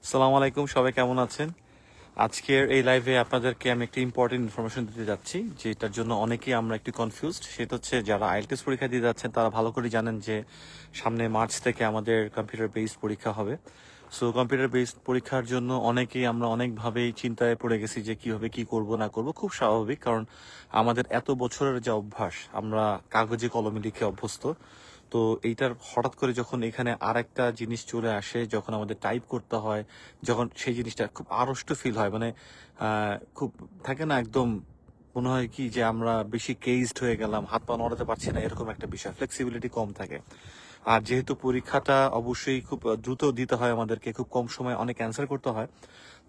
আসসালামু আলাইকুম, সবাই কেমন আছেন? আজকের এই লাইভে আপনাদেরকে আমি একটা ইম্পর্টেন্ট ইনফরমেশন দিতে যাচ্ছি, যেটার জন্য অনেকেই আমরা একটু কনফিউজড। সেটা হচ্ছে যারা আইএলটিএস পরীক্ষা দিয়ে যাচ্ছেন তারা ভালো করে জানেন যে সামনে মার্চ থেকে আমাদের কম্পিউটার বেসড পরীক্ষা হবে। সো কম্পিউটার বেসড পরীক্ষার জন্য অনেকেই আমরা অনেকভাবেই চিন্তায় পড়ে গেছি যে কিভাবে কি করব না করব। খুব স্বাভাবিক, কারণ আমাদের এত বছরের যে অভ্যাস, আমরা কাগজে কলমে লিখে অভ্যস্ত। তো এইটার হঠাৎ করে যখন এখানে আর একটা জিনিস চলে আসে, যখন আমাদের টাইপ করতে হয়, যখন সেই জিনিসটা খুব আড়ষ্ট ফিল হয়, মানে খুব থাকে না, একদম মনে হয় কি যে আমরা বেশি কেজড হয়ে গেলাম, হাত পা নড়াতে পারছি না, এরকম একটা বিষয়, ফ্লেক্সিবিলিটি কম থাকে। আর যেহেতু পরীক্ষাটা অবশ্যই খুব দ্রুত দিতে হয়, আমাদেরকে খুব কম সময়ে অনেক অ্যান্সার করতে হয়,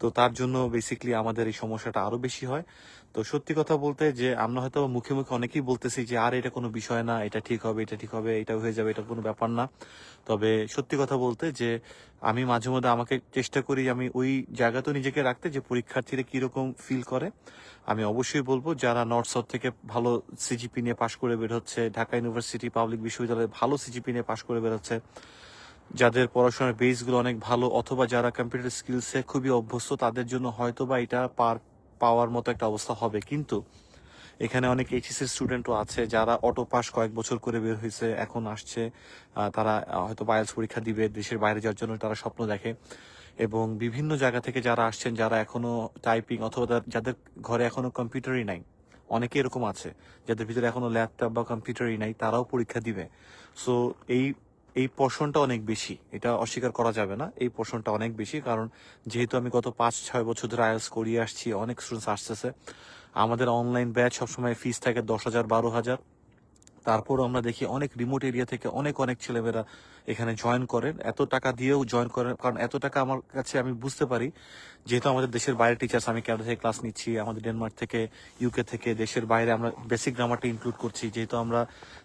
তো তার জন্য বেসিক্যালি আমাদের এই সমস্যাটা আরো বেশি হয়। তো সত্যি কথা বলতে যে আমরা হয়তো মুখে মুখে অনেকেই বলতেছি যে আর এটা কোনো বিষয় না, এটা ঠিক হবে, এটা ঠিক হবে, এটা হয়ে যাবে, এটা কোনো ব্যাপার না। তবে সত্যি কথা বলতে যে আমি মাঝে মধ্যে আমাকে চেষ্টা করি আমি ওই জায়গাতে নিজেকে রাখতে, যে পরীক্ষার্থীরা কিরকম ফিল করে। আমি অবশ্যই বলবো যারা নর্থ সাউথ থেকে ভালো সিজিপি নিয়ে পাশ করে বের হচ্ছে, ঢাকা ইউনিভার্সিটি পাবলিক বিশ্ববিদ্যালয়ে ভালো সিজিপি নিয়ে পাশ করে বের হচ্ছে, যাদের পড়াশোনার বেসগুলো অনেক ভালো, অথবা যারা কম্পিউটার স্কিলসে খুবই অভ্যস্ত, তাদের জন্য হয়তো বা এটা পাওয়ার মতো একটা অবস্থা হবে। কিন্তু এখানে অনেক এইচএসসি স্টুডেন্টও আছে যারা অটো পাস কয়েক বছর করে বের হয়েছে, এখন আসছে, তারা হয়তো আইএলটিএস পরীক্ষা দিবে, দেশের বাইরে যাওয়ার জন্য তারা স্বপ্ন দেখে। এবং বিভিন্ন জায়গা থেকে যারা আসছেন, যারা এখনো টাইপিং, অথবা যাদের ঘরে এখনো কম্পিউটারই নাই, অনেকে এরকম আছে যাদের ভিতরে এখনো ল্যাপটপ বা কম্পিউটারই নাই, তারাও পরীক্ষা দিবে। সো এই এই পোর্শনটা অনেক বেশি, এটা অস্বীকার করা যাবে না, এই পোর্শনটা অনেক বেশি। কারণ যেহেতু আমি গত 5-6 বছর ধরে আইএলটিএস করিয়ে আসছি, অনেক স্টুডেন্টস আসতেছে, আমাদের অনলাইন ব্যাচ সবসময় ফিস থাকে 10,000 12,000। তারপরও আমরা দেখি অনেক রিমোট এরিয়া থেকে অনেক অনেক ছেলেমেয়েরা এখানে জয়েন করেন, এত টাকা দিয়েও জয়েন করেন। কারণ এত টাকা আমার কাছে, আমি বুঝতে পারি, যেহেতু আমাদের দেশের বাইরে টিচার্স, আমি ক্যানাডা থেকে ক্লাস নিচ্ছি, আমাদের ডেনমার্ক থেকে, ইউকে থেকে, দেশের বাইরে আমরা বেসিক গ্রামারটা ইনক্লুড করছি, যেহেতু আমরা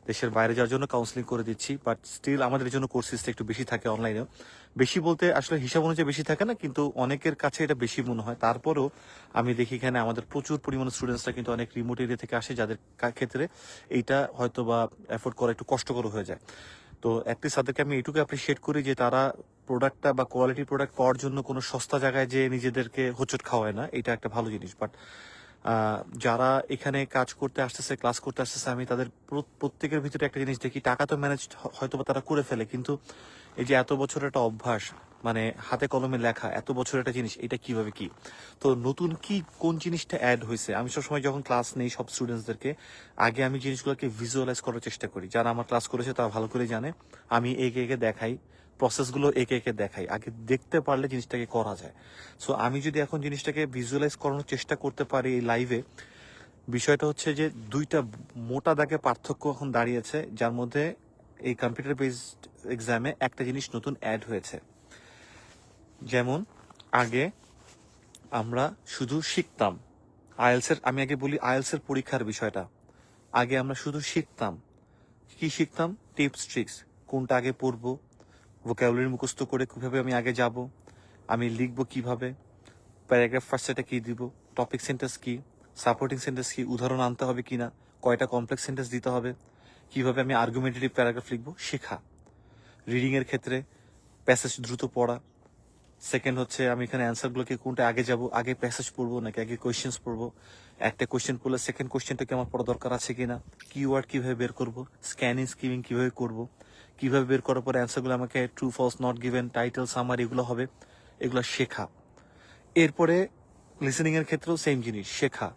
দেশের বাইরে যাওয়ার জন্য কাউন্সিলিং করে দিচ্ছি, বাট স্টিল আমাদের জন্য কোর্সেসটা একটু বেশি থাকে অনলাইনে। বেশি বলতে আসলে হিসাব অনুযায়ী বেশি থাকে না, কিন্তু অনেকের কাছে এটা বেশি মনে হয়। তারপরেও আমি দেখি এখানে আমাদের প্রচুর পরিমাণে স্টুডেন্টসরা কিন্তু অনেক রিমোট এরিয়া থেকে আসে, যাদের ক্ষেত্রে এইটা হয়তো বা এফোর্ড করা একটু কষ্টকর হয়ে যায়। তো অ্যাটলিস্ট তাদেরকে আমি এটুকু অ্যাপ্রিসিয়েট করি যে তারা প্রোডাক্টটা বা কোয়ালিটি প্রোডাক্ট পাওয়ার জন্য কোনো সস্তা জায়গায় যে নিজেদেরকে হোঁচট খাওয়ায় না, এটা একটা ভালো জিনিস। বাট যারা এখানে কাজ করতে আসতেছে, ক্লাস করতে আসতেছে, আমি তাদের প্রত্যেকের ভিতরে একটা জিনিস দেখি, টাকা তো ম্যানেজ হয়তো বা তারা করে ফেলে, কিন্তু এই যে এত বছরের একটা অভ্যাস, মানে হাতে কলমে লেখা এত বছরের একটা জিনিস, এটা কিভাবে কি, তো নতুন কি কোন জিনিসটা অ্যাড হয়েছে। আমি সবসময় যখন ক্লাস নেই সব স্টুডেন্টসদেরকে, আগে আমি জিনিসগুলোকে ভিজুয়ালাইজ করার চেষ্টা করি। যারা আমার ক্লাস করেছে তারা ভালো করে জানে, আমি একে একে দেখাই, প্রসেসগুলো একে একে দেখাই, আগে দেখতে পারলে জিনিসটাকে করা যায়। সো আমি যদি এখন জিনিসটাকে ভিজুয়ালাইজ করানোর চেষ্টা করতে পারি এই লাইভে, বিষয়টা হচ্ছে যে দুইটা মোটা দাগে পার্থক্য এখন দাঁড়িয়েছে, যার মধ্যে এই কম্পিউটার বেসড এক্সামে একটা জিনিস নতুন অ্যাড হয়েছে। যেমন আগে আমরা শুধু শিখতাম আইএলসের, আমি আগে বলি আইএলসের পরীক্ষার বিষয়টা, আগে আমরা শুধু শিখতাম। কি শিখতাম? টিপস ট্রিক্স, কোনটা আগে পড়বো, ভোকাবুলারি মুখস্থ করে কিভাবে আমি আগে যাব, আমি লিখবো কিভাবে, প্যারাগ্রাফ ফার্স্ট এটা কি দিব, টপিক সেন্টেন্স কি, সাপোর্টিং সেন্টেন্স কি, উদাহরণ আনতে হবে কিনা, কয়টা কমপ্লেক্স সেন্টেন্স দিতে হবে, কিভাবে আমি আর্গুমেন্টেটিভ প্যারাগ্রাফ লিখবো, শেখা। রিডিং এর ক্ষেত্রে প্যাসেজ দ্রুত পড়া। সেকেন্ড হচ্ছে আমি এখানে অ্যান্সারগুলোকে কোনটা আগে যাব, আগে প্যাসেজ পড়বো নাকি আগে কোয়েশ্চেন্স পড়বো, একটা কোয়েশ্চেন পড়লে সেকেন্ড কোয়েশ্চেনটাকে আমার পড়া দরকার আছে কিনা, কিওয়ার্ড কিভাবে বের করবো, স্ক্যানিং স্কিমিং কিভাবে করবো, কিভাবে বের করার পরে অ্যান্সারগুলো আমাকে true false not given, title summary, এগুলো হবে, এগুলো শেখা। এরপরে লিসেনিং এর ক্ষেত্রেও সেম জিনিস, শেখা।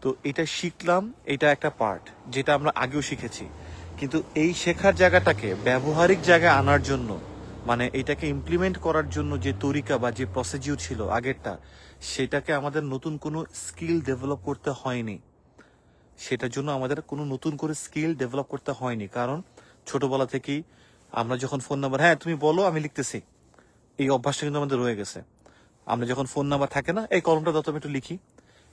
তো এটা শিখলাম, এটা একটা পার্ট যেটা আমরা আগেও শিখেছি, কিন্তু এই শেখার জায়গাটাকে ব্যবহারিক জায়গায় আনার জন্য, মানে এটাকে ইমপ্লিমেন্ট করার জন্য যে তরিকা বা যে প্রসিডিউর ছিল আগেরটা, সেটাকে আমাদের নতুন কোনো স্কিল ডেভেলপ করতে হয়নি। সেটার জন্য আমাদের কোনো নতুন করে স্কিল ডেভেলপ করতে হয়নি, কারণ ছোটবেলা থেকেই আমরা যখন ফোন নাম্বার, হ্যাঁ তুমি বলো আমি লিখতেছি, এই অভ্যাসটা কিন্তু আমাদের রয়ে গেছে। আমরা যখন ফোন নাম্বার থাকে না, এই কলমটা দাও তো আমি একটু লিখি,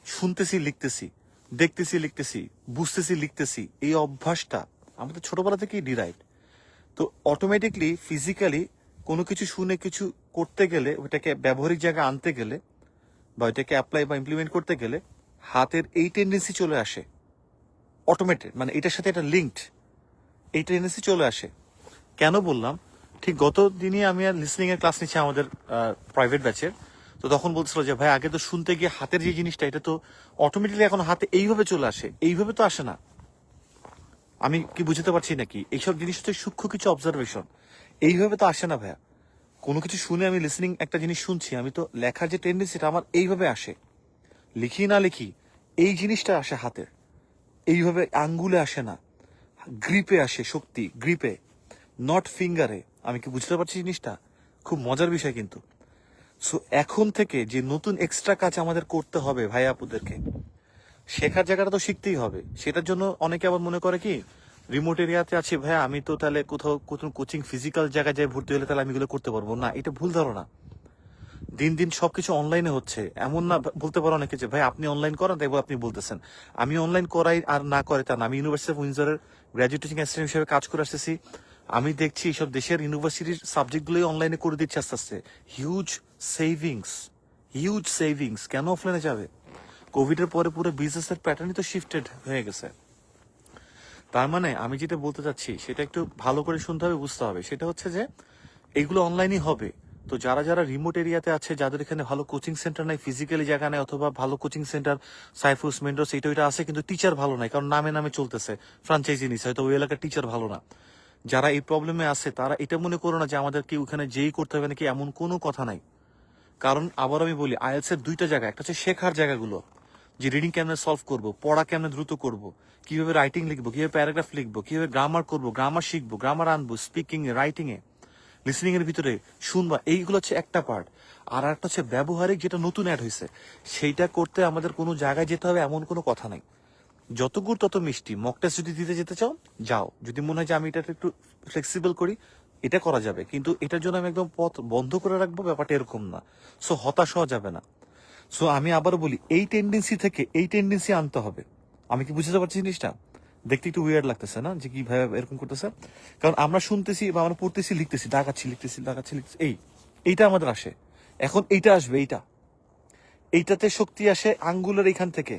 শুনতেছি লিখতেছি, দেখতেছি লিখতেছি, বুঝতেছি লিখতেছি, এই অভ্যাসটা আমাদের ছোটবেলা থেকেই ডিরাইভ। তো অটোমেটিকলি ফিজিক্যালি কোনো কিছু শুনে কিছু করতে গেলে, ওইটাকে ব্যবহারিক জায়গায় আনতে গেলে, বা ওইটাকে অ্যাপ্লাই বা ইমপ্লিমেন্ট করতে গেলে, হাতের এই টেন্ডেন্সি চলে আসে অটোমেটেড, মানে এটার সাথে এটা লিঙ্কড, এই টেন্ডেন্সি চলে আসে। কেন বললাম? ঠিক গত দিনই আমি আর লিসনিং এর ক্লাস নিচ্ছি আমাদের প্রাইভেট ব্যাচের। তো তখন বলছিল যে ভাই আগে তো শুনতে গিয়ে হাতের যে জিনিসটা এটা তো অটোমেটিকলি এখন হাতে এইভাবে চলে আসে, এইভাবে তো আসে না। আমি কি বুঝতে পারছি নাকি? এইসব জিনিস হচ্ছে সূক্ষ্ম কিছু অবজারভেশন, এইভাবে তো আসে না ভাইয়া। কোনো কিছু শুনে আমি লিসনিং একটা জিনিস শুনছি, আমি তো লেখার যে টেন্ডেন্সিটা আমার এইভাবে আসে, লিখি না লিখি এই জিনিসটা আসে হাতের, এইভাবে আঙ্গুলে আসে না, গ্রিপে আসে, শক্তি গ্রিপে, নট ফিঙ্গারে। আমি কি বুঝতে পারছি জিনিসটা? খুব মজার বিষয় কিন্তু। সো এখন থেকে যে নতুন এক্সট্রা কাজ আমাদের করতে হবে ভাই আপুদেরকে, শেখার জায়গাটা তো শিখতেই হবে। সেটার জন্য অনেকে আবার মনে করে কি, রিমোট এরিয়াতে আছি ভাইয়া, আমি তো তাহলে কোথাও কোথাও কোচিং ফিজিক্যাল জায়গায় যাই ভর্তি হলে তাহলে আমি এগুলো করতে পারবো না। এটা ভুল ধারণা। দিন দিন সবকিছু অনলাইনে হচ্ছে, এমন না বলতে পারো অনেকে যে ভাই আপনি অনলাইন করেন তাই বলে আপনি বলতেছেন। আমি অনলাইন করাই আর না করে তা না। আমি ইউনিভার্সিটি অফ উইন্ডসরের গ্র্যাজুয়েট টিচিং অ্যাসিস্ট্যান্ট হিসেবে কাজ করে আসতেছি। আমি দেখছি এইসব দেশের ইউনিভার্সিটির সাবজেক্টগুলোই অনলাইনে করে দিচ্ছে আস্তে আস্তে। Huge savings, huge savings. কেন অফলাইনে যাবে? কোভিড এর পরে পুরো বিজনেসের প্যাটার্নই তো শিফটেড হয়ে গেছে। তার মানে আমি যেটা বলতে চাচ্ছি সেটা একটু ভালো করে শুনতে হবে, বুঝতে হবে। সেটা হচ্ছে যে এগুলো অনলাইনই হবে। তো যারা যারা রিমোট এরিয়াতে আছে, যাদের এখানে ভালো কোচিং সেন্টার নাই, ফিজিক্যালি জায়গা নেই, অথবা ভালো কোচিং সেন্টার সাইফুস মেন্ডোস এটা ওইটা আছে কিন্তু টিচার ভালো নাই, কারণ নামে নামে চলতেছে, ফ্রাঞ্চাইজি নিছে, হয়তো ওই এলাকার টিচার ভালো না। যারা এই প্রবলেমে আছে তারা এটা মনে করো না যে আমাদেরকে ওখানে যেই করতে হবে নাকি, এমন কোনো কথা নাই। কারণ আবার আমি বলি, আইএলস এর দুইটা জায়গা, একটা হচ্ছে শেখার জায়গাগুলো, যে রিডিং কেমনে সলভ করব, পড়া কেমনে দ্রুত করব, কিভাবে রাইটিং লিখবো, কিভাবে প্যারাগ্রাফ লিখবো, কিভাবে গ্রামার করবো, গ্রামার শিখবো, গ্রামার আনবো, স্পিকিং এ, রাইটিং এ, লিসনিং এর ভিতরে শুনবা, এইগুলো হচ্ছে একটা পার্ট। আর একটা হচ্ছে ব্যবহারিক, যেটা নতুন অ্যাড হয়েছে, সেইটা করতে আমাদের কোনো জায়গায় যেতে হবে এমন কোনো কথা নাই। যত গুড় তত মিষ্টি। মক টেস্ট যদি দিতে যেতে চাও যাও, যদি মনে হয় যে আমি এটা একটু ফ্লেক্সিবল করি, এটা করা যাবে, কিন্তু এটার জন্য আমি একদম পথ বন্ধ করে রাখবো, ব্যাপারটা এরকম না। সো হতাশ হওয়া যাবে না। সো আমি আবার বলি, এই টেন্ডেন্সি থেকে এই টেন্ডেন্সি আনতে হবে। আমি কি বুঝতে পারছি জিনিসটা? দেখতে একটু উইয়ার্ড লাগতেছে না যে কি ভাবে এরকম করতেছে? কারণ আমরা শুনতেছি বা আমরা পড়তেছি, লিখতেছি, ডাকাচ্ছি, লিখতেছি, ডাকাচ্ছি, লিখতেছি, এইটা আমাদের আসে। এখন এইটা আসবে, এইটাতে শক্তি আসে আঙ্গুলের এইখান থেকে।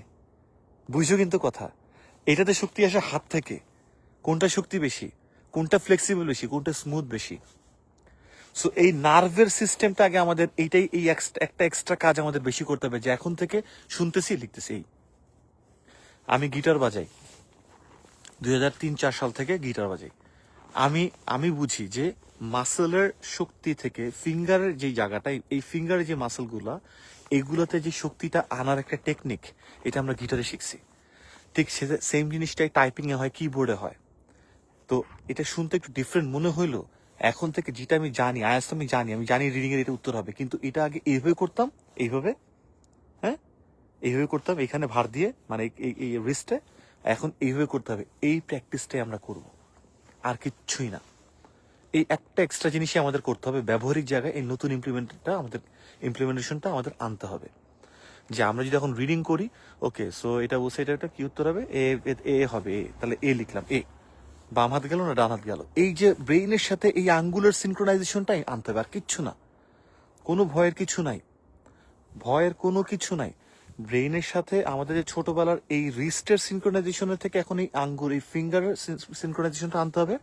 বুঝছো কিন্তু কথা? এটাতে শক্তি আসে হাত থেকে। কোনটা শক্তি বেশি, কোনটা ফ্লেক্সিবল বেশি, কোনটা স্মুথ বেশি? সো এই নার্ভের সিস্টেমটা আগে আমাদের, এইটাই এই একটা এক্সট্রা কাজ আমাদের বেশি করতে হবে, যে এখন থেকে শুনতেছি, লিখতেছি। আমি গিটার বাজাই 2003-4 সাল থেকে গিটার বাজাই। আমি আমি বুঝি যে মাসেলের শক্তি থেকে ফিঙ্গারের যে জায়গাটা, এই ফিঙ্গারের যে মাসেলগুলা, এইগুলোতে যে শক্তিটা আনার একটা টেকনিক, এটা আমরা গিটারে শিখছি। ঠিক সেম জিনিসটাই টাইপিং এ হয়, কিবোর্ডে হয়। তো এটা শুনতে একটু ডিফারেন্ট মনে হইলো, এখন থেকে যেটা আমি জানি, আয়াস আমি জানি রিডিং এর এটা উত্তর হবে, কিন্তু এটা আগে এইভাবে করতাম, এইভাবে, হ্যাঁ, এইভাবে করতাম, এখানে ভার দিয়ে, মানে এই রিস্টে। এখন এইভাবে করতে হবে। এই প্র্যাকটিসটাই আমরা করব, আর কিচ্ছুই না। এই একটা এক্সট্রা জিনিসই আমাদের করতে হবে ব্যবহারিক জায়গায়। এই নতুন ইমপ্লিমেন্টেশনটা আমাদের আনতে হবে। যে আমরা যদি এখন রিডিং করি, ওকে, সো এটা বলছে, এটা কি উত্তর হবে, এ এ হবে, তাহলে এ লিখলাম, বাম হাত গেল না ডান হাত গেল, এই যে ব্রেইনের সাথে এই আঙ্গুলার সিনক্রোনাইজেশনটাই আনতে হবে, আর কিচ্ছু না। কোনো ভয়ের কিছু নাই, ভয়ের কোনো কিছু নাই। ব্রেইনের সাথে আমাদের যে ছোটবেলার এই রিস্টের সিনক্রোনাইজেশনের থেকে এখন এই আঙ্গুর, এই ফিঙ্গারের সিনক্রোনাইজেশনটা আনতে হবে।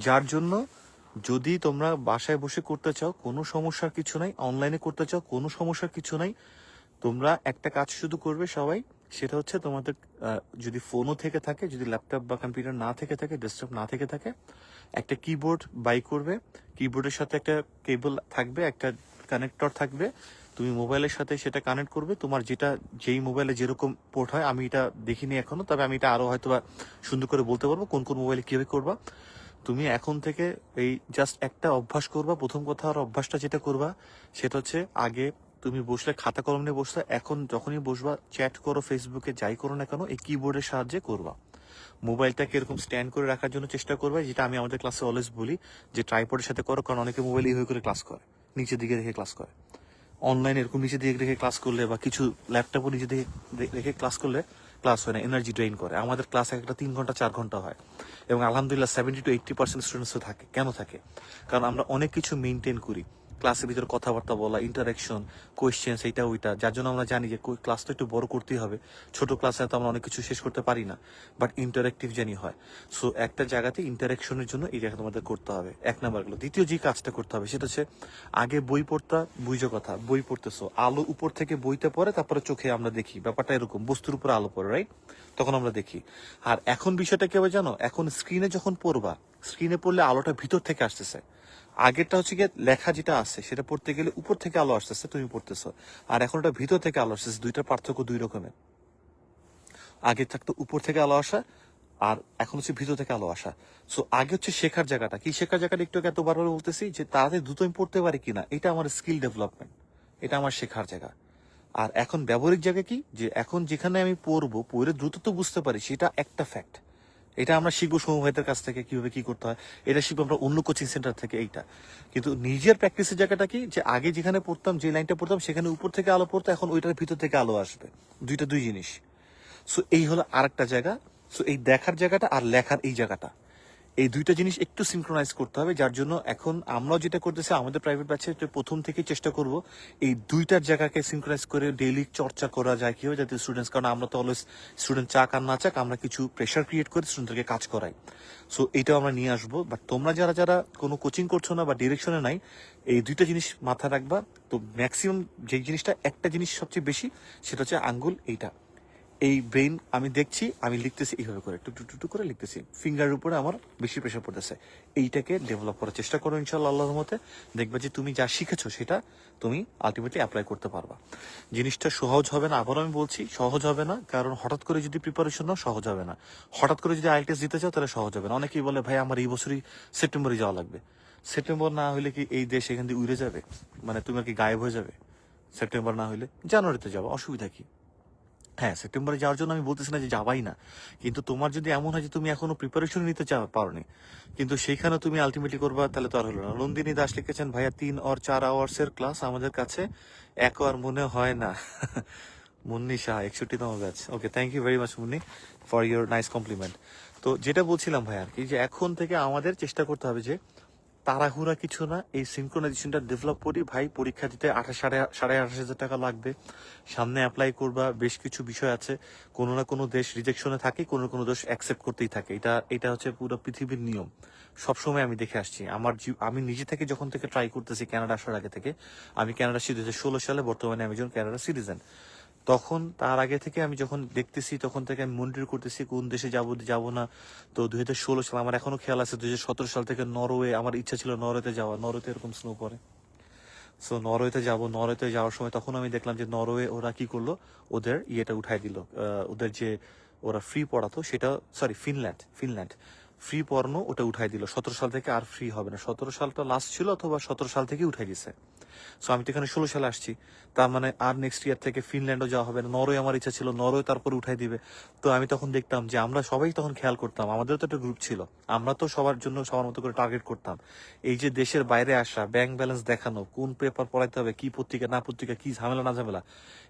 যার জন্য যদি তোমরা বাসায় বসে করতে চাও, কোনো সমস্যার কিছু নাই। অনলাইনে করতে চাও, কোনো সমস্যার কিছু নাই। তোমরা একটা কাজ শুধু করবে সবাই, সেটা হচ্ছে তোমাদের যদি ফোনও থেকে থাকে, যদি ল্যাপটপ বা কম্পিউটার না থেকে থাকে, ডেস্কটপ না থেকে থাকে, একটা কিবোর্ড বাই করবে। কিবোর্ডের সাথে একটা কেবল থাকবে, একটা কানেক্টর থাকবে। তুমি মোবাইলের সাথে সেটা কানেক্ট করবে। তোমার যেই মোবাইলে যেরকম পোর্ট হয়, আমি এটা দেখিনি এখনো, তবে আমি এটা আরো হয়তো সুন্দর করে বলতে পারবো কোন কোন মোবাইলে কিভাবে করবা। তুমি এখন থেকে এই জাস্ট একটা অভ্যাস করবা। প্রথম কথা, আর অভ্যাসটা যেটা করবা সেটা হচ্ছে, আগে তুমি বসলে খাতা কলম নিয়ে বসলে, এখন যখনই বসবা চ্যাট করো, ফেসবুকে যাই করো না কেন, এই কিবোর্ডের সাহায্যে করবা। মোবাইলটাকে এরকম স্ট্যান্ড করে রাখার জন্য চেষ্টা করবে, যেটা আমি আমাদের ক্লাসে অলওয়েজ বলি যে ট্রাইপডের সাথে করো, কারণ অনেকে মোবাইল এইভাবে করে ক্লাস করে, নিচের দিকে রেখে ক্লাস করে। অনলাইনে এরকম নিচে দিকে রেখে ক্লাস করলে, বা কিছু ল্যাপটপও নিচে দিকে রেখে ক্লাস করলে ক্লাস হয় না, এনার্জি ড্রেইন করে। আমাদের ক্লাস একটা 3 ঘন্টা 4 ঘন্টা হয়, এবং আলহামদুলিল্লাহ 70 to 80% স্টুডেন্টসও থাকে। কেন থাকে? কারণ আমরা অনেক কিছু মেনটেন করি। ক্লাসের ভিতরে কথাবার্তা বলা, ইন্টারাকশন, কোয়েশ্চেন্স, এইটা ওইটা, যার জন্য আমরা জানি যে ক্লাস তো একটু বড় করতেই হবে। ছোট ক্লাসে তো আমরা অনেক কিছু শেষ করতে পারি না, বাট ইন্টারাক্টিভ জানি হয়। সো একটা জায়গাতে ইন্টারাকশনের জন্য এই জায়গা তোমাদের করতে হবে, এক নাম্বার গেলো। দ্বিতীয় যে কাজটা করতে হবে সেটা হচ্ছে, আগে বই পড়তা, বুঝো কথা, বই পড়তেছো, আলো উপর থেকে বইতে পড়ে, তারপরে চোখে আমরা দেখি, ব্যাপারটা এরকম, বস্তুর উপর আলো পড়ে, রাইট? তখন আমরা দেখি। আর এখন বিষয়টা কি হবে জানো, এখন স্ক্রিনে যখন পড়বা, স্ক্রিনে পড়লে আলোটা ভিতর থেকে আসতেছে। আগেরটা হচ্ছে গিয়ে লেখা যেটা আছে সেটা পড়তে গেলে উপর থেকে আলো আসতেছে, তুমি পড়তেছো। আর এখন ওটা ভিতর থেকে আলো আসতেছে, দুইটার পার্থক্য দুই রকমের। আগে থাকতো উপর থেকে আলো আসা, আর এখন হচ্ছে ভিতর থেকে আলো আসা। সো আগে হচ্ছে শেখার জায়গাটা কি, শেখার জায়গাটা একটু এত বারবার বলতেছি যে তাড়াতাড়ি দ্রুত আমি পড়তে পারি কিনা, এটা আমার স্কিল ডেভেলপমেন্ট, এটা আমার শেখার জায়গা। আর এখন ব্যবহারিক জায়গা কি, যে এখন যেখানে আমি পড়বো, পড়ে দ্রুত তো বুঝতে পারি, সেটা একটা ফ্যাক্ট। এটা আমরা শিখবো সৌম্য ভাইদের কাছ থেকে, কিভাবে কি করতে হয়, এটা শিখবো আমরা অন্য কোচিং সেন্টার থেকে, এইটা। কিন্তু নিজের প্র্যাকটিসের জায়গাটা কি, যে আগে যেখানে পড়তাম, যে লাইনটা পড়তাম, সেখানে উপর থেকে আলো পড়তো, এখন ওইটার ভিতর থেকে আলো আসবে। দুইটা দুই জিনিস। সো এই হলো আরেকটা জায়গা। সো এই দেখার জায়গাটা আর লেখার এই জায়গাটা, এই দুইটা জিনিস একটু সিনক্রোনাইজ করতে হবে। যার জন্য এখন আমরাও যেটা করতেছি, আমাদের প্রাইভেট ব্যাচে প্রথম থেকেই চেষ্টা করব এই দুইটার জায়গাকে সিনক্রোনাইজ করে ডেইলি চর্চা করা যায় কিভাবে, যাতে স্টুডেন্টস, কারণ আমরা তো অলওয়েজ স্টুডেন্ট চাক আর না চাক, আমরা কিছু প্রেশার ক্রিয়েট করে স্টুডেন্টদেরকে কাজ করাই। সো এইটাও আমরা নিয়ে আসবো। বাট তোমরা যারা যারা কোনো কোচিং করছো না বা ডিরেকশনে নাই, এই দুইটা জিনিস মাথায় রাখবা। তো ম্যাক্সিমাম যে জিনিসটা, একটা জিনিস সবচেয়ে বেশি, সেটা হচ্ছে আঙ্গুল, এইটা, এই ব্রেন, আমি দেখছি, আমি লিখতেছি এইভাবে করে, টুক টুক টুক টুক করে লিখতেছি, ফিঙ্গারের উপরে আমার বেশি প্রেশার পড়তেছে। এইটাকে ডেভেলপ করার চেষ্টা করো ইনশাল্লাহ, আল্লাহর রহমতে দেখবে যে তুমি যা শিখেছো সেটা তুমি আলটিমেটলি অ্যাপ্লাই করতে পারবা। জিনিসটা সহজ হবে না, আবারও আমি বলছি, সহজ হবে না, কারণ হঠাৎ করে যদি প্রিপারেশন নাও সহজ হবে না। হঠাৎ করে যদি আইএলটিএস দিতে চাও তাহলে সহজ হবে না। অনেকেই বলে ভাই আমার এই বছরই সেপ্টেম্বরে যাওয়া লাগবে। সেপ্টেম্বর না হলে কি এই দেশ এখান থেকে উড়ে যাবে? মানে তুমি আর কি গায়েব হয়ে যাবে? সেপ্টেম্বর না হলে জানুয়ারিতে যাবো, অসুবিধা কি? হ্যাঁ, সেপ্টেম্বরে যাওয়ার জন্য আমি বলতেছি না যে যাবাই না, কিন্তু তোমার যদি এমন হয় যে তুমি এখনো প্রিপারেশন নিতে পারোনি, কিন্তু সেইখানে তুমি আলটিমেটলি করবা, তাহলে তো আর হলো না। নন্দিনী দাস লিখেছেন, ভাইয়া 3 और 4 আওয়ার্সের ক্লাস আমাদের কাছে 1 আওয়ার মনে হয় না। মুন্নি শাহ, 61তম batch. Okay, thank you very much Munni for your nice compliment. তো যেটা বলছিলাম ভাই আর কি, যে এখন থেকে আমাদের চেষ্টা করতে হবে যে তাড়াহুড়া কিছু না, এই সিনক্রোনাইজেশনটা ডেভেলপ করি ভাই। পরীক্ষা দিতে সাড়ে 28,000 টাকা লাগবে, সামনে অ্যাপ্লাই করবা, বেশ কিছু বিষয় আছে, কোনো না কোনো দেশ রিজেকশনে থাকে, কোনো কোনো দেশ অ্যাকসেপ্ট করতেই থাকে, এটা এটা হচ্ছে পুরো পৃথিবীর নিয়ম। সবসময় আমি দেখে আসছি, আমি নিজে থেকে যখন থেকে ট্রাই করতেছি কানাডা আসার আগে থেকে, আমি কানাডা 2016 সালে, বর্তমানে আমি একজন কানাডা সিটিজেন। তখন তার আগে থেকে আমি যখন দেখতেছি, তখন থেকে আমি মনিটর করতেছি কোন দেশে যাব যাব না। তো 2016 সাল, আমার এখনো খেয়াল আছে, 2017 সাল থেকে নরওয়ে, আমার ইচ্ছা ছিল নরওয়েতে যাওয়া, নরওয়েতে এরকম স্নো পড়ে। সো নরওয়েতে যাব, নরওয়েতে যাওয়ার সময় তখন আমি দেখলাম যে নরওয়ে ওরা কি করলো, ওদের ইয়েটা উঠাই দিল, ওদের যে ওরা ফ্রি পড়াতো সেটা, সরি, ফিনল্যান্ড, ফিনল্যান্ড ফ্রি পড়ানো ওটা উঠাই দিল 17 সাল থেকে, আর ফ্রি হবে না। 17 সালটা লাস্ট ছিল, অথবা 17 সাল থেকে উঠাই দিছে। সো আমি তো এখানে 16 সালে আসছি, তার মানে আর নেক্সট ইয়ার থেকে ফিনল্যান্ডও যাওয়া হবে না। নরওয়ে আমার ইচ্ছা ছিল, নরওয়ে তারপরে উঠাই দিবে। তো আমি তখন দেখতাম যে আমরা সবাই তখন খেয়াল করতাম, আমাদেরও তো একটা গ্রুপ ছিল, আমরা তো সবার জন্য সবার মতো করে টার্গেট করতাম। এই যে দেশের বাইরে আসা, ব্যাংক ব্যালেন্স দেখানো, কোন পেপার পড়াইতে হবে, কি পত্রিকা না পত্রিকা, কি ঝামেলা না ঝামেলা,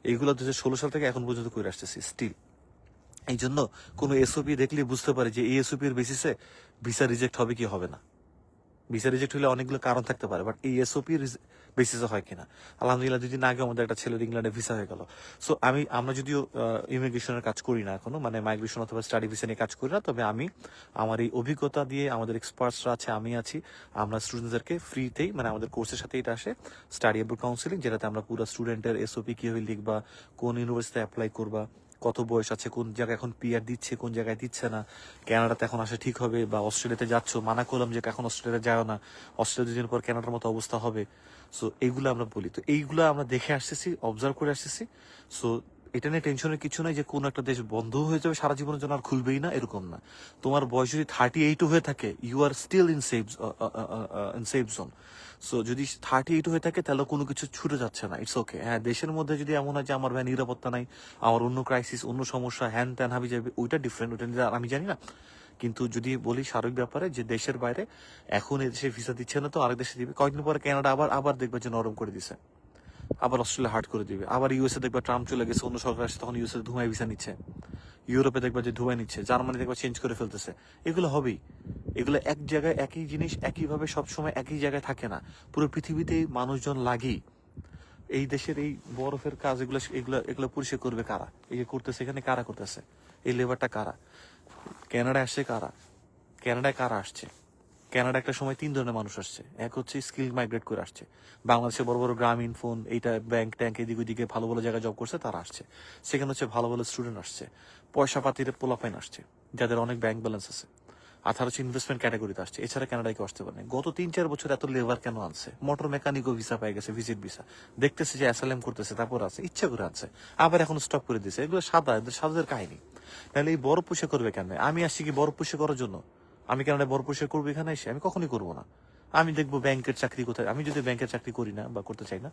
এইগুলো 2016 সাল থেকে এখন পর্যন্ত করে আসতেছি স্টিল। এই জন্য কোনো এসওপি দেখলে বুঝতে পারে যে এই এসওপি এর বেসিসে ভিসা রিজেক্ট হবে কি হবে না। ভিসা রিজেক্ট হলে অনেকগুলো কারণ থাকতে পারে, বাট এই এসওপি বেসিসে হয় কিনা। আলহামদুলিল্লাহ 2 দিন আগে আমাদের একটা ছেলের ইংল্যান্ডে ভিসা হয়ে গেল। সো আমরা যদিও ইমিগ্রেশনের কাজ করি না এখনো, মানে মাইগ্রেশন অথবা স্টাডি ভিসা নিয়ে কাজ করি না, তবে আমি আমার এই অভিজ্ঞতা দিয়ে, আমাদের এক্সপার্টসরা আছে, আমি আছি, আমরা স্টুডেন্টদেরকে ফ্রিতেই, মানে আমাদের কোর্সের সাথে এটা আসে, স্টাডি অ্যাবর্ড কাউন্সিলিং, যেটাতে আমরা পুরো স্টুডেন্টের এসওপি কিভাবে লিখবা, কোন ইউনিভার্সিটিতে অ্যাপ্লাই করবা, কত বয়স আছে, কোন জায়গায় এখন পিআর দিচ্ছে, কোন জায়গায় দিচ্ছে না, কানাডাতে এখন আসা ঠিক হবে, বা অস্ট্রেলিয়াতে যাচ্ছ, মানা করলাম যে এখন অস্ট্রেলিয়াতে যাও না, অস্ট্রেলিয়া 2 দিন পর কানাডার মতো অবস্থা হবে। সো এইগুলো আমরা বলি, তো এইগুলো আমরা দেখে আসতেছি, অবজার্ভ করে আসতেছি। সো এটা নিয়ে টেনশনের কিছু নাই যে কোনো একটা দেশ বন্ধ হয়ে যাবে সারা জীবনের জন্য, আর খুলবেই না, এরকম না। তোমার বয়স যদি 38 হয়ে থাকে, you are still in safe zone. So যদি 38 হয়ে থাকে, তাহলে কোনো কিছু ছুটে যাচ্ছে না, ইটস ওকে। হ্যাঁ, দেশের মধ্যে যদি এমন হয় যে আমার ভাই নিরাপত্তা নাই, আমার অন্য ক্রাইসিস, অন্য সমস্যা, হ্যান ত্যান হাবি যাবে, ওইটা ডিফারেন্ট, ওইটা নিয়ে আমি জানি না। কিন্তু যদি বলি স্বাভাবিক ব্যাপারে, যে দেশের বাইরে এখন এদেশে ভিসা দিচ্ছে না, তো আরেক দেশে দিবে, কয়েকদিন পরে কানাডা আবার আবার দেখবে যে নরম করে দিছে। আবার অস্ট্রেলিয়া হার্ড করে দিবে, আবার ইউএসএ দেখবা ট্রাম্প চলে গেছে, অন্য সরকার আসছে, তখন ইউএসএ ধুমায় ভিসা নিচ্ছে, ইউরোপে দেখবা যে ধুমায় নিচ্ছে, জার্মানি দেখবা চেঞ্জ করে ফেলতেছে। এগুলো হবেই, এগুলো এক জায়গায় একই জিনিস একইভাবে সবসময় একই জায়গায় থাকে না। পুরো পৃথিবীতেই মানুষজন লাগেই। এই দেশের এই বরফের কাজ এগুলো এগুলো এগুলো পরিষ্কার করবে কারা? এই যে করতেছে এখানে কারা করতেছে? এই লেবারটা কারা? কানাডায় আসছে কারা? কানাডায় কারা আসছে? কানাডা একটা সময় 3 ধরনের মানুষ আসছে। এক হচ্ছে স্কিল মাইগ্রেট করে আসছে, বাংলাদেশে বড় বড় গ্রামীণ ফোন এইটা ব্যাংক ট্যাঙ্ক এদিক ওদিকে ভালো ভালো জায়গায় জব করছে, তারা আসছে। সেখানে হচ্ছে ভালো ভালো স্টুডেন্ট আসছে, পয়সা পাতির পোলাপাইন আসছে, যাদের অনেক ব্যাংক ব্যালেন্স আছে, আর তারা হচ্ছে ইনভেস্টমেন্ট ক্যাটাগরিতে আসছে। এছাড়া কানাডায় কেউ আসতে পারে না। গত 3-4 বছর এত লেবার কেন আনছে? মোটর মেকানিকও ভিসা পেয়ে গেছে, ভিজিট ভিসা, দেখতেছে যে অ্যাসাইলাম করতেছে, তারপর আছে ইচ্ছা করে আছে, আবার এখন স্টপ করে দিছে। এগুলো সাদা, এদের সাদাদের কাহিনী। তাহলে এই বরফ পুষে করবে কেন? আমি আসছি কি বরফ পুষে করার জন্য? আমি কানাডায় বরফ পুষে করবো এখানে এসে? আমি কখনই করবো না। আমি দেখবো ব্যাংকের চাকরি কোথায়, আমি যদি ব্যাংকের চাকরি করি না বা করতে চাই না,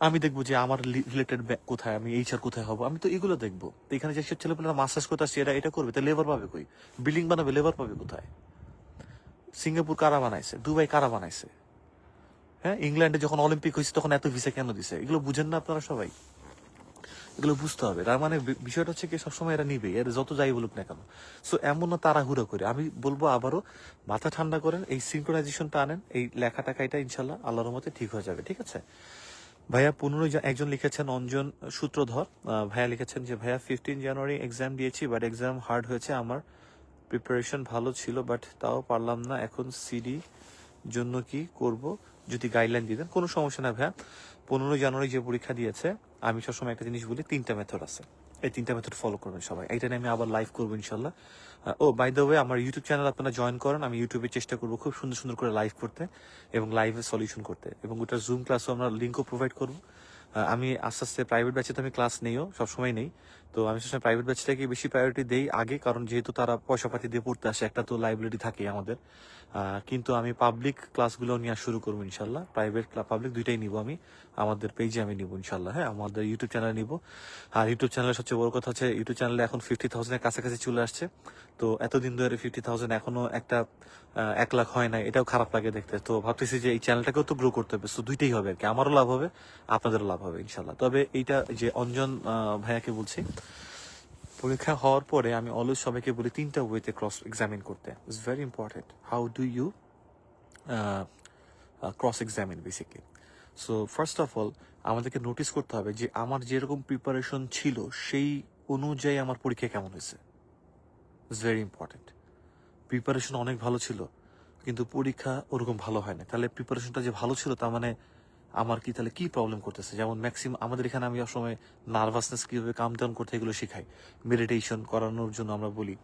আমি দেখবো যে আমার রিলেটেড কোথায়, আমি এইচআর কোথায় হবো, আমি তো এগুলো দেখবো। তো এখানে যে ছেলেপেলেরা মাসাজ করতে আসছে, এটা করবে, তো লেবার পাবে কই? বিল্ডিং বানাবে, লেবার পাবে কোথায়? সিঙ্গাপুর কারা বানাইছে? দুবাই কারা বানাইছে? হ্যাঁ, ইংল্যান্ডে যখন অলিম্পিক হয়েছে তখন এত ভিসা কেন দিছে? এগুলো বুঝেন না আপনারা সবাই? এগুলো বুঝতে হবে। তার মানে বিষয়টা হচ্ছে কি, সবসময় এরা নিবে, এর যত যাই বলুক না কেন। সো এমন না তাড়াহুড়ো করে। আমি বলবো আবারও, মাথা ঠান্ডা করেন, এই সিনক্রোনাইজেশনটা আনেন, এই লেখা টাকা এটা ইনশাল্লাহ আল্লাহর মতে ঠিক হয়ে যাবে। ঠিক আছে ভাইয়া? 15 একজন লিখেছেন, অঞ্জন সূত্রধর ভাইয়া লিখেছেন যে ভাইয়া 15 জানুয়ারি এক্সাম দিয়েছি, বাট এক্সাম হার্ড হয়েছে। আমার প্রিপারেশন ভালো ছিল, বাট তাও পারলাম না। এখন সিডি জন্য কি করব, যদি গাইডলাইন দিতেন। কোনো সমস্যা না ভাইয়া। 15 জানুয়ারি যে পরীক্ষা দিয়েছে, আমি সবসময় একটা জিনিস বলি, 3টা মেথড আছে, এই 3টা মেথড ফলো করবেন সবাই। এইটা নিয়ে আমি আবার লাইভ করবো ইনশাল্লাহ। ও বাই দ্য ওয়ে, আমার ইউটিউব চ্যানেল আপনারা জয়েন করেন। আমি ইউটিউবে চেষ্টা করবো খুব সুন্দর সুন্দর করে লাইভ করতে এবং লাইভে সলিউশন করতে, এবং ওটার জুম ক্লাসও আমরা লিঙ্কও প্রোভাইড করবো। আমি আস্তে আস্তে প্রাইভেট ব্যাচে তো আমি ক্লাস নেইও, সবসময় নেই। তো আমি সবসময় প্রাইভেট ব্যাচটাকে বেশি প্রায়োরিটি দেই আগে, কারণ যেহেতু তারা পয়সা পাতি দিয়ে পড়তে আসে, একটা তো লাইব্রেরি থাকে আমাদের। কিন্তু আমি পাবলিক ক্লাসগুলো নেওয়া শুরু করবো ইনশাল্লাহ। প্রাইভেট পাবলিক দুইটাই নিব আমি, আমাদের পেজে আমি নিব ইনশাল্লাহ। হ্যাঁ, আমাদের ইউটিউব চ্যানেলে নিব। আর ইউটিউব চ্যানেলের সবচেয়ে বড় কথা হচ্ছে, ইউটিউব চ্যানেলে এখন 50,000-এর কাছাকাছি চলে আসছে। তো এতদিন ধরে 50,000 এখনো একটা 1 লাখ হয় না, এটাও খারাপ লাগে দেখতে। তো ভাবতেছি যে এই চ্যানেলটাকেও তো গ্রো করতে হবে। তো দুইটাই হবে আর কি, আমারও লাভ হবে, আপনাদেরও লাভ হবে ইনশাল্লাহ। তবে এইটা যে অঞ্জন ভাইয়াকে বলছি, পরীক্ষা হওয়ার পরে আমি অলওয়েজ সবাইকে বলি 3টা ওয়েতে ক্রস এক্সামিন করতে। It's very important. How do you cross examine basically? So first of all, আমাদেরকে নোটিস করতে হবে যে আমার যেরকম প্রিপারেশন ছিল সেই অনুযায়ী আমার পরীক্ষা কেমন হয়েছে। It's very important. প্রিপারেশন অনেক ভালো ছিল কিন্তু পরীক্ষা ওরকম ভালো হয় না, তাহলে প্রিপারেশনটা যে ভালো ছিল তার মানে আমার কি, তাহলে কি প্রবলেম করতেছে? যেমন ম্যাক্সিমাম আমাদের এখানে আমি সবসময় নার্ভাসনেস কিভাবে কাম ডাউন করতে এগুলো শেখাই, মেডিটেশন করানোর জন্য আমরা বলি,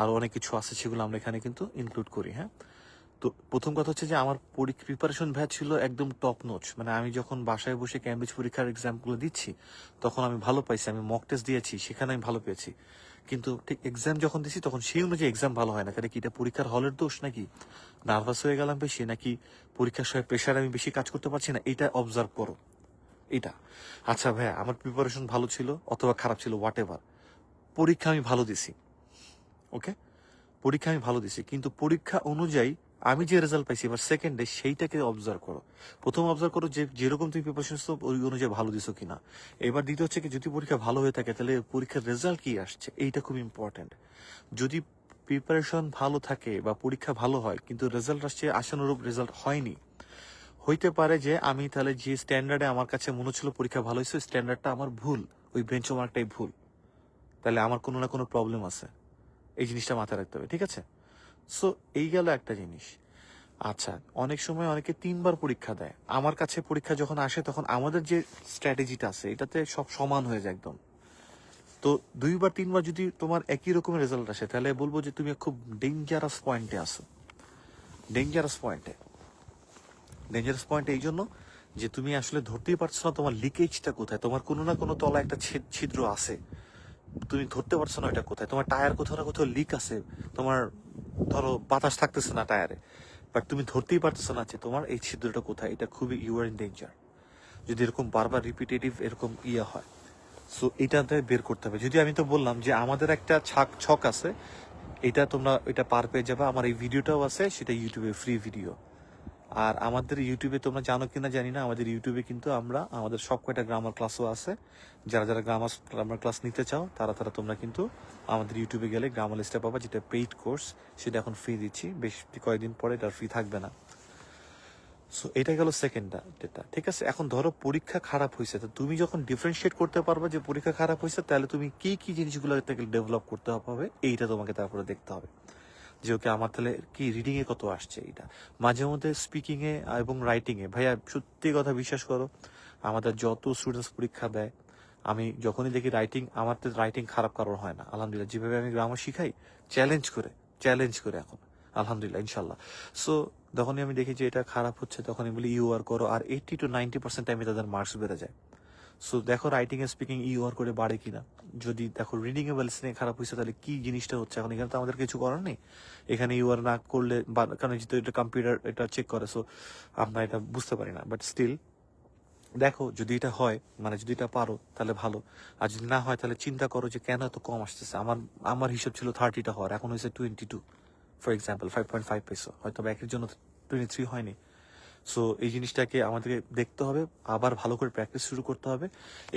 আরো অনেক কিছু আছে সেগুলো আমরা এখানে কিন্তু ইনক্লুড করি। হ্যাঁ, তো প্রথম কথা হচ্ছে যে আমার প্রিপারেশন ব্যাচ ছিল একদম টপ নোচ। মানে আমি যখন বাসায় বসে ক্যামব্রিজ পরীক্ষার এক্সামগুলো দিচ্ছি তখন আমি ভালো পাইছি, আমি মক টেস্ট দিয়েছি, সেখানে আমি ভালো পেয়েছি। কিন্তু ঠিক এক্সাম যখন দিছি তখন সেই অনুযায়ী এক্সাম ভালো হয় না। তাহলে কি এটা পরীক্ষার হলের দোষ, নাকি নার্ভাস হয়ে গেলাম বেশি, নাকি পরীক্ষার সময় প্রেশার আমি বেশি কাজ করতে পারছি না? এটা অবজার্ভ করো এটা। আচ্ছা ভাইয়া, আমার প্রিপারেশন ভালো ছিল অথবা খারাপ ছিল, হোয়াট এভার, পরীক্ষা আমি ভালো দিছি, ওকে, পরীক্ষা আমি ভালো দিছি, কিন্তু পরীক্ষা অনুযায়ী আমি যে রেজাল্ট পাইছি এবার সেকেন্ডে সেইটাকে অবজার্ভ করো। প্রথম অবজার্ভ করো যে যেরকম তুমি প্রিপারেশন ওই অনুযায়ী ভালো দিছো কিনা। এবার দ্বিতীয় হচ্ছে কি, যদি পরীক্ষা ভালো হয়ে থাকে তাহলে পরীক্ষার রেজাল্ট কি আসছে, এইটা খুব ইম্পর্টেন্ট। যদি প্রিপারেশন ভালো থাকে বা পরীক্ষা ভালো হয় কিন্তু রেজাল্ট আসছে আশানুরূপ রেজাল্ট হয়নি, হইতে পারে যে আমি তাহলে যে স্ট্যান্ডার্ডে আমার কাছে মনে হচ্ছিল পরীক্ষা ভালো হয়েছে, স্ট্যান্ডার্ডটা আমার ভুল, ওই বেঞ্চমার্কটাই ভুল, তাহলে আমার কোনো না কোনো প্রবলেম আছে। এই জিনিসটা মাথায় রাখতে হবে, ঠিক আছে? সো এই গেল একটা জিনিস। আচ্ছা, অনেক সময় অনেকে 3বার পরীক্ষা দেয়। আমার কাছে পরীক্ষা যখন আসে তখন আমাদের যে স্ট্র্যাটেজিটা আছে এটাতে সব সমান হয়ে যায় একদম। তো 2বার 3বার যদি তোমার একই রকমের রেজাল্ট আসে তাহলে বলবো যে তুমি খুব ডেঞ্জারাস পয়েন্টে আসো। ডেঞ্জারাস পয়েন্টে, ডেঞ্জারাস পয়েন্ট এই জন্য যে তুমি আসলে ধরতেই পারছো না তোমার লিকেজটা কোথায়, তোমার কোনো না কোনো তলা একটা ছিদ্র আছে, তুমি ধরতে পারছো না এটা কোথায়। তোমার টায়ার কোথাও না কোথাও লিক আছে, তোমার ধরো বাতাস থাকতেছে না টায়ারে, বাট তুমি ধরতেই পারতেছো না যে তোমার এই ছিদ্রটা কোথায়। এটা খুবই, ইউ আর ইন ডেঞ্জার যদি এরকম বারবার রিপিটেটিভ এরকম হয়। সো এটাতে বের করতে হবে। যদি আমি তো বললাম যে আমাদের একটা ছক আছে, এটা তোমরা এটা পার পেয়ে যাবে, আমার এই ভিডিওটাও আছে, সেটা ইউটিউবে ফ্রি ভিডিও, আর আমাদের ইউটিউবে তোমরা জানো কিনা জানি না, আমাদের ইউটিউবে কিন্তু আমরা আমাদের সব কয়টা গ্রামার ক্লাসও আছে। যারা যারা গ্রামার ক্লাস নিতে চাও তারা তারা তোমরা কিন্তু আমাদের ইউটিউবে গেলে গ্রামার লিস্টে পাবা, যেটা পেইড কোর্স, সেটা এখন ফ্রি দিচ্ছি, বেশ কয়েকদিন পরে এটা ফ্রি থাকবে না। সো এটা গেল সেকেন্ডটা যেটা, ঠিক আছে। এখন ধরো পরীক্ষা খারাপ হয়েছে, তো তুমি যখন ডিফারেন্সিয়েট করতে পারবে যে পরীক্ষা খারাপ হয়েছে, তাহলে তুমি কি কি জিনিসগুলো থেকে ডেভেলপ করতে হবে এইটা তোমাকে তারপরে দেখতে হবে, যে ওকে আমার তাহলে কি রিডিং এ কত আসছে। এটা মাঝে মধ্যে স্পিকিং এ এবং রাইটিং এ, ভাইয়া সত্যি কথা বিশ্বাস করো, আমাদের যত স্টুডেন্টস পরীক্ষা দেয়, আমি যখনই দেখি রাইটিং, আমার তো রাইটিং খারাপ কারোর হয় না আলহামদুলিল্লাহ। যেভাবে আমি গ্রামার শিখাই চ্যালেঞ্জ করে এখন আলহামদুলিল্লাহ ইনশাল্লাহ। সো যখনই আমি দেখি যে এটা খারাপ হচ্ছে, তখনই বলি ইউ আর করো, আর 80 to 90% টাইমে তাদের মার্কস বেড়ে যায়। সো দেখো রাইটিং এ স্পিকিং ইউ আর করে বাড়ে কিনা। যদি দেখো রিডিং এ বা লিসনিং খারাপ হয়েছে, তাহলে কি জিনিসটা হচ্ছে। এখন এখানে তো আমাদের কিছু করার নেই, এখানে ইউ আর না করলে কারণ যেহেতু এটা কম্পিউটার এটা চেক করে, সো আমরা এটা বুঝতে পারি না। বাট স্টিল দেখো যদি এটা হয়, মানে যদি এটা পারো তাহলে ভালো, আর যদি না হয় তাহলে চিন্তা করো যে কেন এত কম আসতেছে। আমার হিসাব ছিল 30টা হওয়ার, এখন হয়েছে 22, ফর এক্সাম্পল 5.5 পেয়েছো, হয়তো বা একের জন্য 23 হয়নি। সো এই জিনিসটাকে আমাদেরকে দেখতে হবে, আবার ভালো করে প্র্যাকটিস শুরু করতে হবে।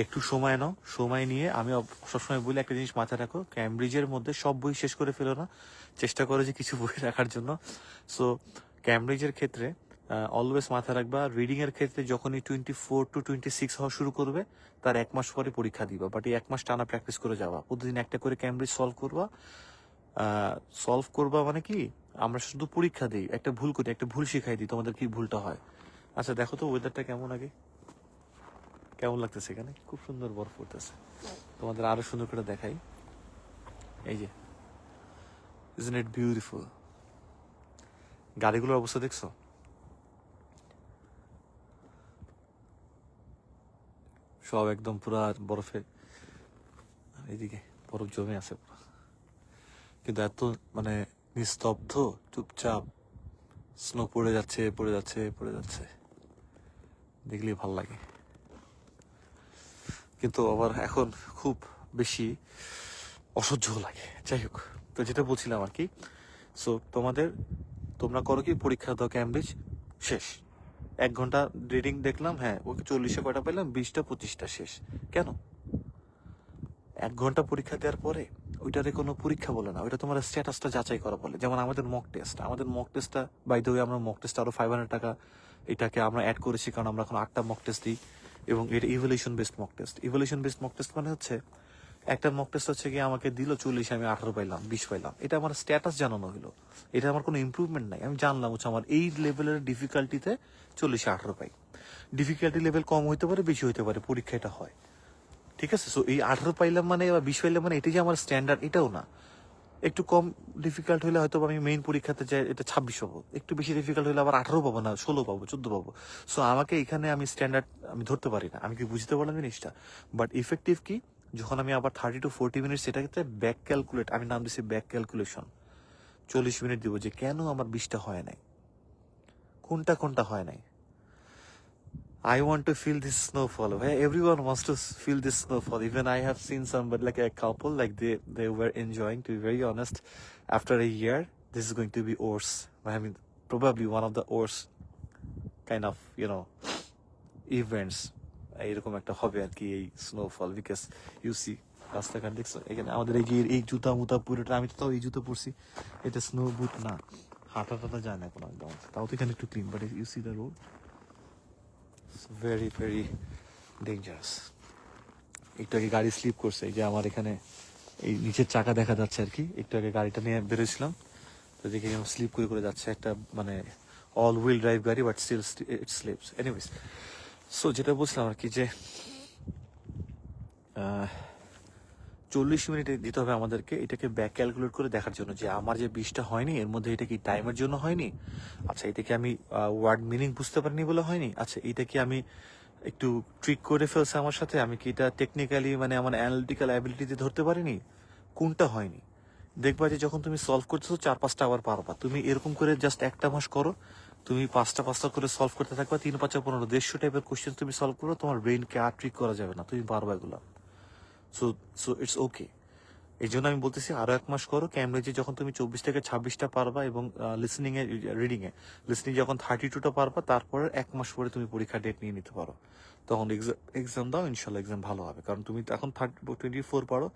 একটু সময় নাও, সময় নিয়ে আমি সবসময় বলি একটা জিনিস মাথায় রাখো, ক্যামব্রিজের মধ্যে সব বই শেষ করে ফেলো না, চেষ্টা করো যে কিছু বই রাখার জন্য। সো ক্যামব্রিজের ক্ষেত্রে অলওয়েজ মাথায় রাখবা, রিডিং এর ক্ষেত্রে যখনই 24 to 26 হওয়া শুরু করবে, তার 1 মাস পরে পরীক্ষা দিবা। বাট এই 1 মাস টানা প্র্যাকটিস করে যাওয়া, প্রতিদিন একটা করে ক্যামব্রিজ সলভ করবা মানে কি, আমরা শুধু পরীক্ষা দিই, একটা ভুল করি, একটা ভুল শিখাই দিই, তোমাদের কি ভুলটা হয়। আচ্ছা দেখো তো ওয়েদারটা কেমন, আগে কেমন লাগতেছে, এখানে খুব সুন্দর বরফ পড়তেছে। তোমাদের আরো সুন্দর করে দেখাই, এই যে ইজন্ট ইট বিউটিফুল। গাড়িগুলোর অবস্থা দেখছো, সব একদম পুরা বরফে, এইদিকে বরফ জমে আছে পুরো। কিন্তু এত মানে নিস্তব্ধ, চুপচাপ, স্নো পড়ে যাচ্ছে পড়ে যাচ্ছে পড়ে যাচ্ছে, দেখলেই ভাল লাগে। কিন্তু আবার এখন খুব বেশি অসহ্য লাগে। যাই হোক, তো যেটা বলছিলাম আর কি, সো তোমরা করো কি, পরীক্ষা দাও, ক্যামব্রিজ শেষ, 1 ঘন্টা রিডিং দেখলাম, হ্যাঁ ওকে 40-এ কয়টা পেলাম, 20টা 25টা শেষ। কেন? 1 ঘন্টা পরীক্ষা দেওয়ার পরে ওইটারে কোনো পরীক্ষা বলে না, ওইটা তোমার স্ট্যাটাসটা যাচাই করা বলে। যেমন আমাদের মক টেস্টটা বাই দ্য ওয়ে, আমরা মক টেস্ট আরো 500 টাকা এটাকে আমরা অ্যাড করেছি, কারণ আমরা এখন 8টা মক টেস্ট দিই, এবং এটা ইভ্যালুয়েশন বেসড মক টেস্ট মানে হচ্ছে একটা মক টেস্ট হচ্ছে কি, আমাকে দিল 40, আমি 18 পাইলাম, 20 পাইলাম, এটা আমার স্ট্যাটাস জানানো হলো, এটা আমার কোনো ইমপ্রুভমেন্ট নাই। আমি জানলাম হচ্ছে আমার এই লেভেলের ডিফিকাল্টিতে 40-18 পাই। ডিফিকাল্টি লেভেল কম হইতে পারে, বেশি হইতে পারে, পরীক্ষা এটা হয়, ঠিক আছে। সো এই 18 পাইলাম মানে বা 20 পাইলাম মানে, এটা যে আমার স্ট্যান্ডার্ড এটাও না। একটু কম ডিফিকাল্ট হলে হয়তো আমি মেইন পরীক্ষাতে যাই, এটা 26 পাবো, একটু বেশি ডিফিকাল্ট হলে আবার 18 পাবো না, 16 পাবো, 14 পাবো। সো আমাকে এখানে আমি স্ট্যান্ডার্ড আমি ধরতে পারি না, আমি কি বুঝতে পারলাম জিনিসটা। বাট ইফেক্টিভ কি, যখন আমি আবার 30 to 40 মিনিট সেটাকে ব্যাক ক্যালকুলেট, আমি নাম দিচ্ছি ব্যাক ক্যালকুলেশন, 40 মিনিট দিব যে কেন আমার 20টা হয় নাই, কোনটা কোনটা হয় নাই। I want to feel this snowfall. Where everyone wants to feel this snowfall. Even I have seen somebody, like a couple, like they were enjoying. To be very honest, after a year, this is going to be worse. I mean, probably one of the worst kind of events. এরকম একটা হবে আর কি এই snowfall, because you C রাস্তাঘাট দেখছো, এখানে আমাদের এই যে এই জুতা মুতা পুরোটা, আমি তো তাও এই জুতো পরছি, এটা স্নো বুট না, হাঁটা টাটা যায় না কোনো একদম, তাও তো এখানে একটু clean, but you see the road, very very dangerous. একটু আগে গাড়ি স্লিপ করছে, এই যে আমার এখানে এই নিচের চাকা দেখা যাচ্ছে আর কি, একটু আগে গাড়িটা নিয়ে বেরোছিলাম, তো দেখে স্লিপ করে করে যাচ্ছে, একটা মানে অল হুইল ড্রাইভ গাড়ি, but still it slips. Anyways, so যেটা বলছিলাম আর কি, যে 40 মিনিট দিতে হবে আমাদেরকে এটাকে ব্যাক ক্যালকুলেট করে দেখার জন্য, যে আমার যে 20টা হয়নি এর মধ্যে এটা কি টাইমের জন্য হয়নি, আচ্ছা এটা কি আমি ওয়ার্ড মিনিং বুঝতে পারিনি বলে হয়নি, আচ্ছা এটা কি আমি একটু ট্রিক করে ফেলছে আমার সাথে, আমি কি এটা টেকনিক্যালি মানে আমার অ্যানালিটিক্যাল অ্যাবিলিটিতে ধরতে পারিনি, কোনটা হয়নি। দেখবা যে যখন তুমি সলভ করতেছো 4-5টা আবার পারবা, তুমি এরকম করে জাস্ট 1 মাস করো, তুমি 5টা করে সলভ করতে থাকবা, 3-5-15 150 টাইপের কোশ্চেন তুমি সলভ করো, তোমার ব্রেনকে আর ট্রিক করা যাবে না, তুমি পারবা এগুলো। সো সো ইটস ওকে, এই জন্য আমি বলতেছি আরো 1 মাস করো। ক্যামব্রিজে যখন তুমি 24 থেকে 26টা পারবা এবং লিসনিং এ লিসনিং যখন 32টা পারবা, তারপরে 1 মাস পরে তুমি পরীক্ষার ডেট নিয়ে নিতে পারো। তখন এক্সাম দাও, ইনশাল্লাহ এক্সাম ভালো হবে। কারণ তুমি তো এখন 24 পারো,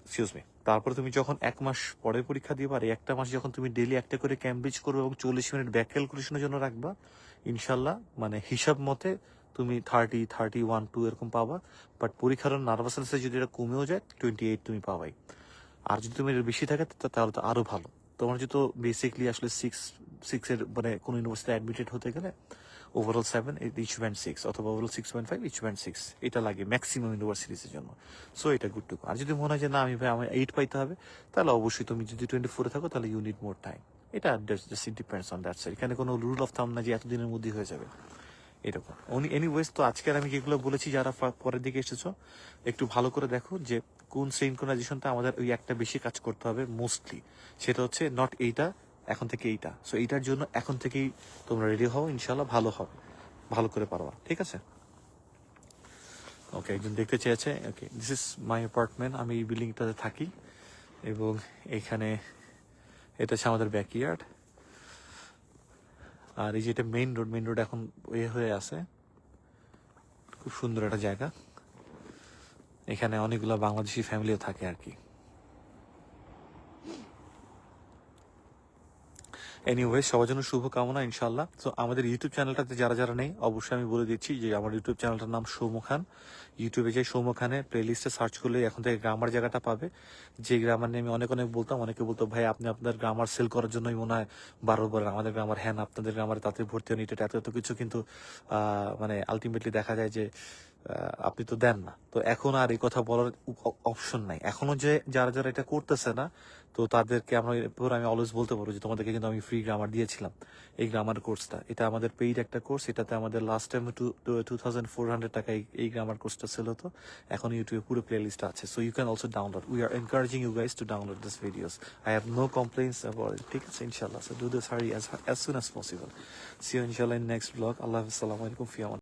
এক্সকিউজ মি। তারপরে তুমি যখন 1 মাস পরে পরীক্ষা দিবা, আর এই একটা মাস যখন তুমি ডেলি একটা করে ক্যামব্রিজ করবে এবং 40 মিনিট ব্যাক ক্যালকুলেশনের জন্য রাখবা, ইনশাল্লাহ মানে হিসাব মতে তুমি 30, 31, 2 এরকম পাবা। বাট পরীক্ষার নার্ভাসনেসে যদি এটা কমেও যায়, 28 তুমি পাবাই। আর যদি তুমি এর বেশি থাকে তাহলে তো আরো ভালো। তোমার যদি বেসিকলি আসলে সিক্সের মানে কোনো ইউনিভার্সিটি অ্যাডমিটেড হতে গেলে ওভারঅল 7, ইচ ব্যান্ড 6, অথবা ওভারঅল 6.5, ইচ ব্যান্ড 6, এটা লাগে ম্যাক্সিমাম ইউনিভার্সিটিসের জন্য। সো এটা গুড টু গো। আর যদি মনে হয় যে না আমার 8 পাইতে হবে, তাহলে অবশ্যই তুমি যদি 24 থাকো তাহলে ইউ নিড মোর টাইম। এটা just it depends on that side. এখানে কোনো রুল অফ থাম না যে এতদিনের মধ্যেই হয়ে যাবে এরকম। এনিওয়েজ, তো আজকের আমি যেগুলো বলেছি, যারা পরের দিকে এসেছো একটু ভালো করে দেখো যে কোন সিনক্রোনাইজেশনটা আমাদের ওই একটা বেশি কাজ করতে হবে মোস্টলি। সেটা হচ্ছে নট এইটা, এখন থেকে এইটা। সো এইটার জন্য এখন থেকেই তোমরা রেডি হও, ইনশাল্লাহ ভালো হবে, ভালো করে পারবা। ঠিক আছে? ওকে, একজন দেখতে চেয়েছে। ওকে, দিস ইজ মাই অ্যাপার্টমেন্ট। আমি এই বিল্ডিংটাতে থাকি এবং এখানে এটা হচ্ছে আমাদের ব্যাকইয়ার্ড। আর এই যে এটা মেইন রোড এখন হয়ে আছে। খুব সুন্দর একটা জায়গা। এখানে অনেকগুলো বাংলাদেশি ফ্যামিলিও থাকে আর কি। এনিওয়ে, সবার জন্য শুভকামনা ইনশাল্লাহ। তো আমাদের ইউটিউব চ্যানেলটাতে যারা যারা নেই, অবশ্যই আমি বলে দিচ্ছি যে আমার ইউটিউব চ্যানেলটার নাম সৌম্য খান। ইউটিউবে যাই সৌম্য খানে প্লেলিস্টে সার্চ করলে এখন থেকে গ্রামার জায়গাটা পাবে। যে গ্রামার নিয়ে আমি অনেক বলতাম, অনেকে বলতো ভাই আপনি আপনার গ্রামার সেল করার জন্যই মনে হয় বারবার বলেন আমাদের গ্রামার, হ্যাঁ আপনাদের গ্রামারে তাতে ভর্তি হন, এটা এত কিছু, কিন্তু মানে আলটিমেটলি দেখা যায় যে আপনি তো দেন না। তো এখন আর এই কথা বলার অপশন নাই। এখনো যে যারা যারা এটা করতেছে না, তো তাদেরকে আমি অলওয়েজ বলতে পারবো যে তোমাদেরকে কিন্তু আমি ফ্রি গ্রামার দিয়েছিলাম। এই গ্রামার কোর্সটা, এটা আমাদের পেইড একটা কোর্স। এটাতে আমাদের লাস্ট টাইম 2400 টাকা এই গ্রামার কোর্সটা সেল হতো। এখন ইউটিউবে পুরো প্লে লিস্ট আছে। So you can also download. We are encouraging you guys to download this videos. I have no complains about it. ঠিক আছে? ইনশাল্লাহ। So do this hurry as soon as possible. See you inshallah in next vlog. আল্লাহ হাফিজ, আসসালামু আলাইকুম, ফি আমান।